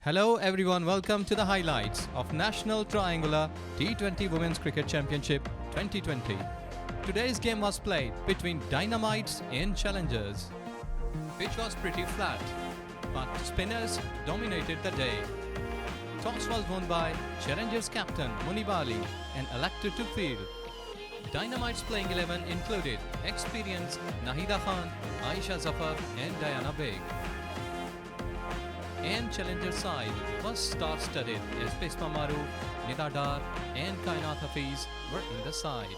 Hello everyone, welcome to the highlights of National Triangular T20 Women's Cricket Championship 2020. Today's game was played between Dynamites and Challengers. Pitch was pretty flat, but spinners dominated the day. Toss was won by Challengers captain Munibali and elected to field. Dynamites playing 11 included experienced Nahida Khan, Aisha Zafar and Diana Baig. And Challenger side was star-studded as Bisma Maru, Nida Dar and Kainat Hafiz were in the side.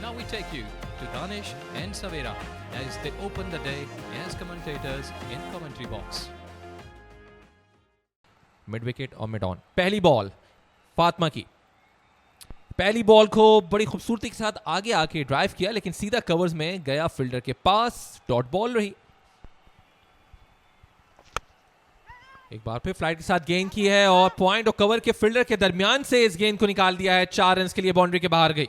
Now we take you to Danish and Savera as they open the day as commentators in commentary box. Mid wicket और mid on. पहली ball Fatima की. पहली ball को बड़ी खूबसूरती के साथ आगे आके ड्राइव किया, लेकिन सीधा कवर्स में गया फील्डर के पास. डॉट बॉल रही. एक बार फिर फ्लाइट के साथ गेंद की है और पॉइंट और कवर के फील्डर के दरमियान से इस गेंद को निकाल दिया है. 4 रन के लिए बाउंड्री के बाहर गई.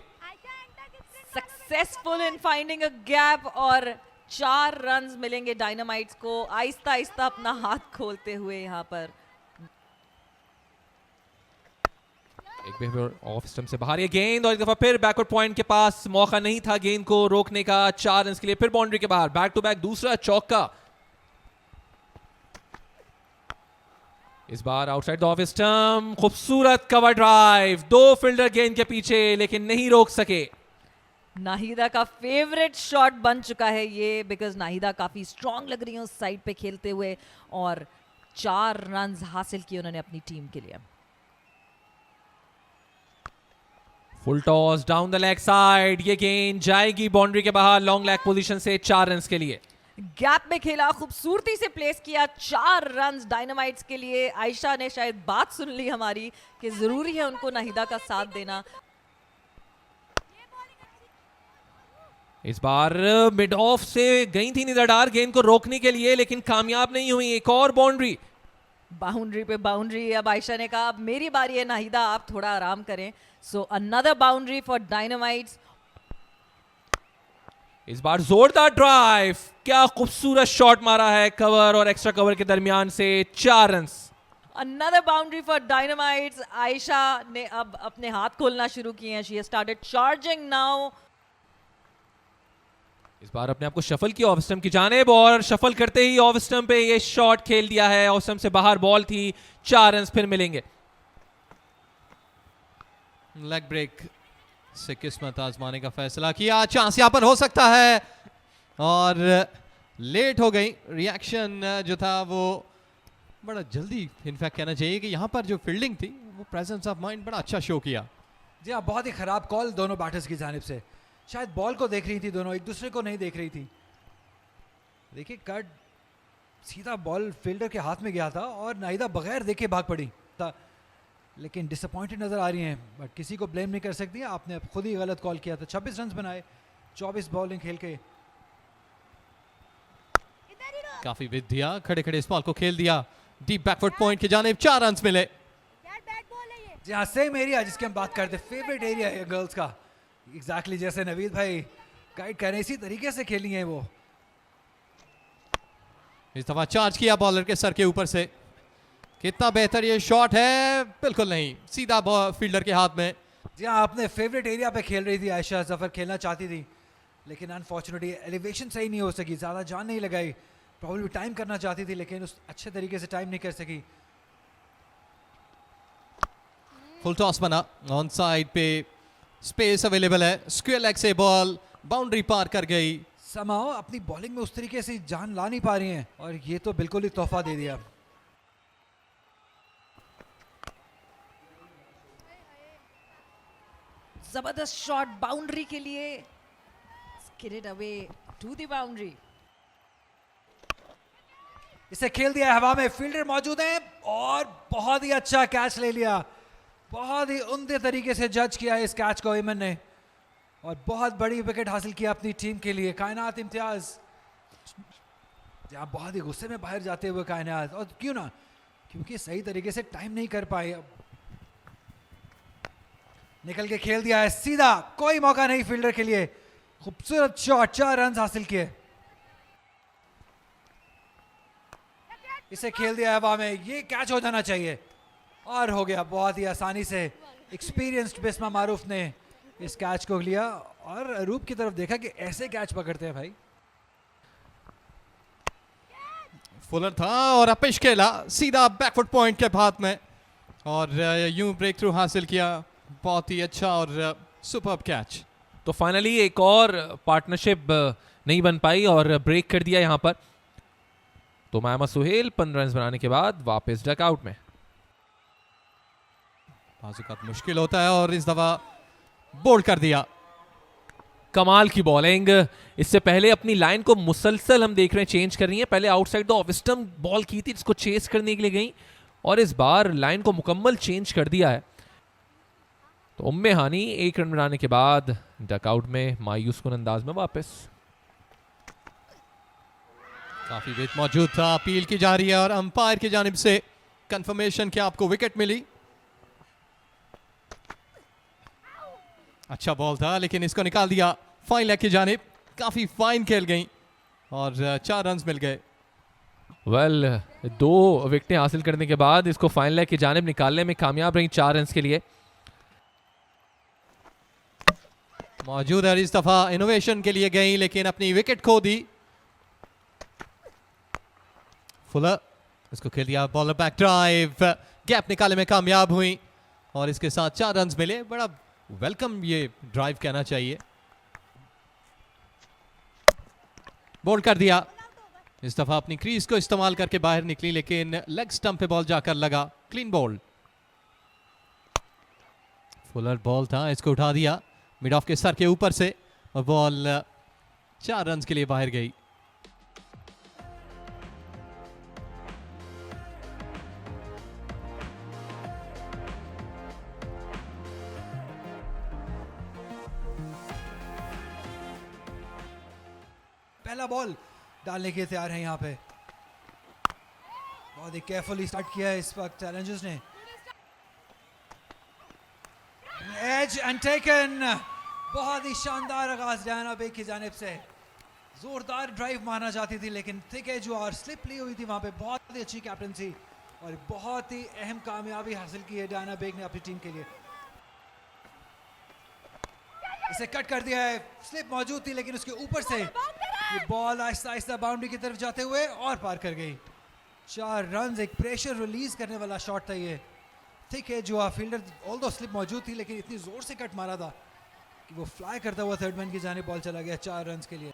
Successful in finding a gap और 4 रन मिलेंगे डायनामाइट्स को आहिस्ता आहिस्ता अपना हाथ खोलते हुए. यहाँ पर एक बार ऑफ स्टंप से बाहर ये गेंद और एक दफा फिर बैकवर्ड पॉइंट के पास. मौका नहीं था गेंद को रोकने का. 4 रन के लिए फिर बाउंड्री के बाहर. बैक टू बैक दूसरा चौका. इस बार आउटसाइड द ऑफ स्टंप. खूबसूरत कवर ड्राइव. 2 फील्डर गेंद के पीछे लेकिन नहीं रोक सके. नाहिदा का फेवरेट शॉट बन चुका है ये, बिकॉज नाहिदा काफी स्ट्रांग लग रही है उस साइड पे खेलते हुए और 4 रन हासिल किए उन्होंने अपनी टीम के लिए. Full toss down the leg side. ये गेंद जाएगी बाउंड्री के बाहर. लॉन्ग लेग पोजीशन से 4 रन के लिए. गैप में खेला, खूबसूरती से प्लेस किया. 4 रन डायनामाइट्स के लिए. आयशा ने शायद बात सुन ली हमारी कि जरूरी है उनको नाहिदा का साथ देना. इस बार मिड ऑफ से गई थी निदा डार गेंद को रोकने के लिए, लेकिन कामयाब नहीं हुई. एक और बाउंड्री. बाउंड्री पे बाउंड्री. अब आयशा ने कहा अब मेरी बारी है नाहिदा, आप थोड़ा आराम करें. So another boundary for dynamites. इस बार जोरदार ड्राइव. क्या खूबसूरत शॉट मारा है कवर और एक्स्ट्रा कवर के दरमियान से. 4 run. Another boundary for dynamites. Ayesha ने अब अपने हाथ खोलना शुरू किए हैं. She has started charging now. इस बार अपने आप को शफल किया ऑफ स्टंप की जानिब और शफल करते ही ऑफ स्टंप पे ये शॉट खेल दिया है. ऑफ स्टंप से बाहर बॉल थी. 4 रन फिर मिलेंगे. लेग ब्रेक से किस्मत आजमाने का फैसला किया. चांस यहां पर हो सकता है और लेट हो गई. रिएक्शन जो था वो बड़ा जल्दी, इनफैक्ट कहना चाहिए कि यहां पर जो फील्डिंग थी वो प्रेजेंस ऑफ माइंड बड़ा अच्छा शो किया. जी हाँ, बहुत ही खराब कॉल दोनों बैटर्स की जानिब से. शायद बॉल को देख रही थी दोनों, एक दूसरे को नहीं देख रही थी. देखिए कट सीधा बॉल फील्डर के हाथ में गया था और नाहिदा बगैर देखे भाग पड़ी था. लेकिन डिसअपॉइंटेड नजर आ रही हैं, बट किसी को ब्लेम नहीं कर सकती. आपने खुद ही गलत कॉल किया था. 26 रन बनाए 24 बॉलिंग खेल के. काफी विद दिया, खड़े खड़े इस बॉल को खेल दिया. डीप बैकवर्ड पॉइंट की जानिब 4 रन मिले. जी हाँ, सेम एरिया जिसकी हम बात करते, फेवरेट एरिया है गर्ल्स का. एग्जैक्टली जैसे नवीद भाई गाइड कर रहे, इसी तरीके से खेली है वो. इस दफा चार्ज किया बॉलर के सर के ऊपर से. कितना बेहतर ये शॉट है. बिल्कुल नहीं, सीधा फील्डर के हाथ में. जी हाँ, आपने फेवरेट एरिया पे खेल रही थी. आयशा जफर खेलना चाहती थी लेकिन अनफॉर्चुनेटली एलिवेशन सही नहीं हो सकी. ज़्यादा जान नहीं लगाई. प्रॉब्लम टाइम करना चाहती थी लेकिन उस अच्छे तरीके से टाइम नहीं कर सकी. फुल टॉस बना. ऑन साइड पे स्पेस अवेलेबल है. स्क्वायर लेग से बॉल बाउंड्री पार कर गई. समाओ अपनी बॉलिंग में उस तरीके से जान ला नहीं पा रही हैं और ये तो बिल्कुल ही तोहफा दे दिया. जबरदस्त शॉट बाउंड्री के लिए. Skid away to the boundary. इसे खेल दिया हवा में. फील्डर मौजूद हैं और बहुत ही अच्छा कैच ले लिया. बहुत ही उम्दे तरीके से जज किया इस कैच को ईमन ने और बहुत बड़ी विकेट हासिल किया अपनी टीम के लिए. कायनात इम्तियाज जहाँ बहुत ही गुस्से में बाहर जाते हुए कायनात. और क्यों ना, क्योंकि सही तरीके से टाइम नहीं कर पाए. निकल के खेल दिया है सीधा. कोई मौका नहीं फील्डर के लिए. खूबसूरत शॉट. 4 रन हासिल किए. इसे खेल दिया हवा में, ये कैच हो जाना चाहिए और हो गया बहुत ही आसानी से। एक्सपीरियंस्ड बिस्मा मारूफ ने इस कैच को लिया और अरूप की तरफ देखा कि ऐसे कैच पकड़ते हैं भाई। फुलर था और अपिश खेला सीधा बैकफुट पॉइंट के हाथ में और यूं ब्रेक थ्रू हासिल किया। बहुत ही अच्छा और सुपर्ब कैच। तो फाइनली एक और पार्टनरशिप नहीं बन पाई और ब्रेक कर दिया यहां पर। तो मोहम्मद सुहेल 15 रन बनाने के बाद वापस डकआउट में। बाजुकात मुश्किल होता है और इस दफा बोल्ड कर दिया। कमाल की बॉलिंग। इससे पहले अपनी लाइन को मुसलसल हम देख रहे हैं चेंज कर रही है। पहले outside the off stump ball की थी जिसको चेस करने के लिए गई और इस बार लाइन को मुकम्मल चेंज कर दिया है। तो उम्मे हानी 1 रन बनाने के बाद डकआउट में मायूस कुन अंदाज में वापस। काफी वेट मौजूद था, अपील की जा रही है और अंपायर की जानिब से कंफर्मेशन कि आपको विकेट मिली। अच्छा बॉल था लेकिन इसको निकाल दिया फाइन लेग की जानिब। काफी फाइन खेल गई और 4 रन मिल गए। वेल 2 विकेटें हासिल करने के बाद इसको फाइन लेग की जानिब निकालने में कामयाब रही 4 रन के लिए। मौजूद है इस दफा इनोवेशन के लिए गई लेकिन अपनी विकेट खो दी। फुलर इसको खेल दिया, बॉलर बैक ड्राइव, गैप निकालने में कामयाब हुई और इसके साथ 4 रन मिले। बड़ा वेलकम ये ड्राइव कहना चाहिए। बोल्ड कर दिया। इस दफा अपनी क्रीज को इस्तेमाल करके बाहर निकली लेकिन लेग स्टंप पे बॉल जाकर लगा। Clean ball. फुलर बॉल था, इसको उठा दिया मिड ऑफ के सर के ऊपर से और बॉल 4 रन के लिए बाहर गई। पहला बॉल डालने के तैयार है यहाँ पे। बहुत ही केयरफुली स्टार्ट किया है इस वक्त चैलेंजर्स ने। Edge and taken. बहुत ही शानदार आगाज डायना बेग की जानिब से। जोरदार ड्राइव मारना चाहती थी लेकिन थिक एज और स्लिप ली हुई थी वहां पे। बहुत ही अच्छी कैप्टनसी और बहुत ही अहम कामयाबी हासिल की है डायना बेग ने अपनी टीम के लिए। इसे कट कर दिया है, स्लिप मौजूद थी लेकिन उसके ऊपर से ये बॉल आहिस्ता आहिस्ता बाउंड्री की तरफ जाते हुए और पार कर गई। 4 रन, एक प्रेशर रिलीज करने वाला शॉट था ये। थिक है जो फील्डर ऑल्दो स्लिप मौजूद थी लेकिन इतनी जोर से कट मारा था कि वो फ्लाई करता हुआ थर्ड मैन की जानिब बॉल चला गया 4 रन के लिए।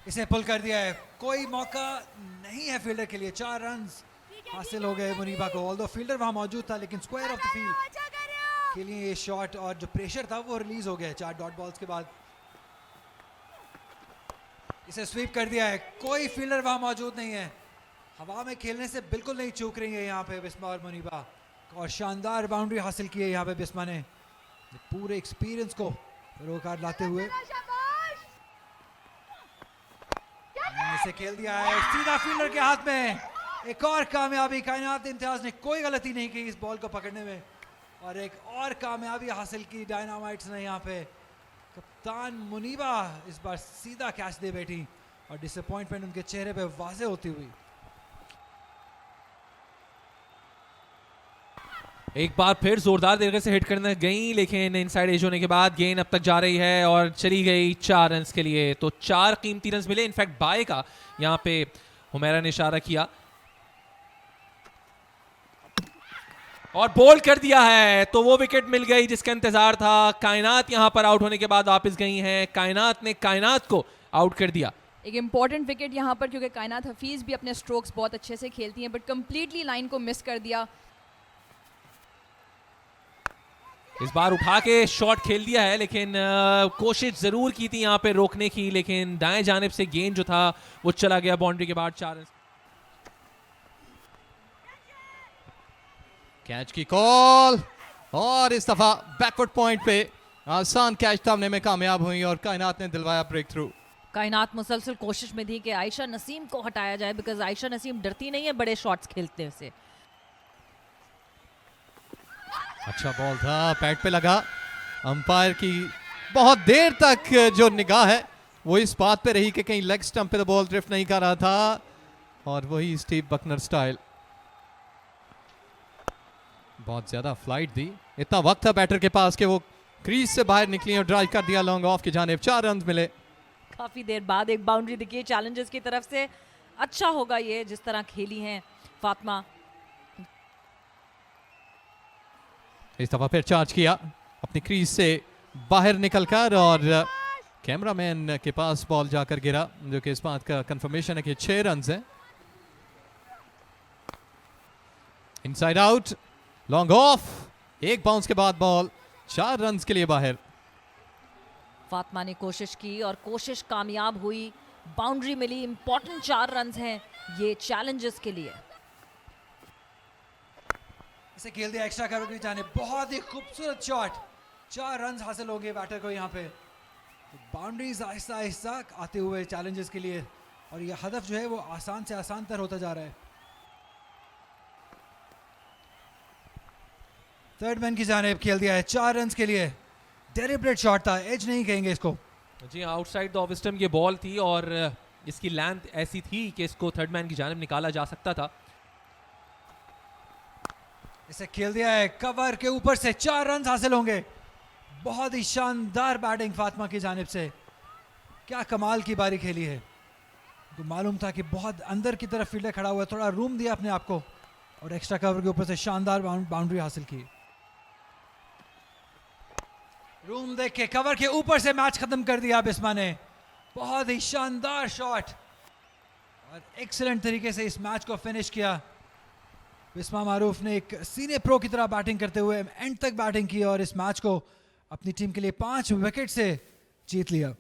इसे पुल कर दिया है, कोई मौका नहीं है फील्डर के लिए। 4 रन हासिल हो गए मुनीबा को। ऑल्दो फील्डर वहां मौजूद था लेकिन स्क्वायर ऑफ द फील्ड के लिए ये शॉट और जो प्रेशर था वो रिलीज हो गया 4 डॉट बॉल्स के बाद। इसे स्वीप कर दिया है, कोई फील्डर वहां मौजूद नहीं है। हवा में खेलने से बिल्कुल नहीं चूक रही है यहाँ पे बिस्मा और मुनीबा और शानदार बाउंड्री हासिल की है यहाँ पे बिस्मा ने पूरे एक्सपीरियंस को रोकार लाते हुए। इसे खेल दिया है सीधा फील्डर के हाथ में। एक और कामयाबी। कायनात इम्तियाज ने कोई गलती नहीं की इस बॉल को पकड़ने में और एक और कामयाबी हासिल की डायनामाइट्स ने यहाँ पे। कप्तान मुनीबा इस बार सीधा कैच दे बैठी और डिसअपॉइंटमेंट उनके चेहरे पे वाज़े होती हुई। एक बार फिर जोरदार तरीके से हिट करने गई लेकिन इनसाइड एज होने के बाद गेंद अब तक जा रही है और चली गई 4 रन के लिए। तो 4 कीमती रन मिले। इनफैक्ट बाय का यहाँ पे हुमैरा ने इशारा किया और बोल्ड कर दिया है। तो वो विकेट मिल गई जिसका इंतजार था। कायनात यहां पर आउट होने के बाद वापस गई हैं। कायनात ने कायनात को आउट कर दिया। एक इंपॉर्टेंट विकेट यहाँ पर क्योंकि कायनात हफीज भी अपने स्ट्रोक्स बहुत अच्छे से खेलती हैं बट कंप्लीटली लाइन को मिस कर दिया। इस बार उठा के शॉट खेल दिया है लेकिन कोशिश जरूर की थी यहाँ पे रोकने की लेकिन दाएं जानिब से गेंद जो था वो चला गया बाउंड्री के बाद 4 रन। कैच की कॉल और इस दफा बैकवर्ड पॉइंट पे आसान कैच थामने में कामयाब हुई और कायनात ने दिलवाया ब्रेक थ्रू। कायनात मुसलसल कोशिश में थी कि आयशा नसीम को हटाया जाए बिकॉज आयशा नसीम डरती नहीं है बड़े शॉट्स खेलते से। अच्छा बॉल था, पैड पे लगा। अंपायर की बहुत देर तक जो निगाह है वो इस बात पे रही कि कहीं लेग स्टंप पे तो बॉल ड्रिफ्ट नहीं कर रहा था, और वही स्टीव बकनर स्टाइल। बहुत ज्यादा फ्लाइट दी, इतना वक्त था बैटर के पास कि वो क्रीज से बाहर निकली और ड्राइव कर दिया लॉन्ग ऑफ की जानिब। 4 रन मिले। काफी देर बाद एक बाउंड्री दिखी चैलेंजर्स की तरफ से। अच्छा होगा ये जिस तरह खेली हैं फातिमा। इस दफा फिर चार्ज किया अपनी क्रीज से बाहर निकलकर, और कैमरामैन के पास बॉल जाकर गिरा, जो कि इस बात का कंफर्मेशन है कि 6 रन है। इनसाइड आउट, लॉन्ग ऑफ, एक बाउंस के बाद बॉल 4 रन के लिए बाहर। फातिमा ने कोशिश की और कोशिश कामयाब हुई, बाउंड्री मिली। इंपॉर्टेंट 4 रन हैं ये चैलेंजर्स के लिए। इसे खेल दिया एक्स्ट्रा कवर की जाने, बहुत ही खूबसूरत शॉट। 4 रन हासिल हो गए बैटर को यहाँ पे। तो बाउंड्रीज आहिस्ता आहिस्ता आते हुए चैलेंजर्स के लिए, और ये हदफ जो है वो आसान से आसान तर होता जा रहा है। थर्ड मैन की जानिब खेल दिया है 4 रन के लिए। डेलिब्रेट शॉट था, एज नहीं कहेंगे इसको। जी आउटसाइड द ऑफ स्टंप ये बॉल थी, और इसकी लेंथ ऐसी थी कि इसको थर्ड मैन की जानिब निकाला जा सकता था। इसे खेल दिया है कवर के ऊपर से, 4 रन हासिल होंगे। बहुत ही शानदार बैटिंग फातिमा की जानिब से। क्या कमाल की बारी खेली है। तो मालूम था कि बहुत अंदर की तरफ फील्डर खड़ा हुआ है, थोड़ा रूम दिया अपने आप को, और एक्स्ट्रा कवर के ऊपर से शानदार बाउंड्री हासिल की। रूम देख के कवर के ऊपर से मैच खत्म कर दिया बिस्मा ने। बहुत ही शानदार शॉट और एक्सीलेंट तरीके से इस मैच को फिनिश किया। बिस्मा मारूफ ने एक सीनियर प्रो की तरह बैटिंग करते हुए एंड तक बैटिंग की और इस मैच को अपनी टीम के लिए 5 विकेट से जीत लिया।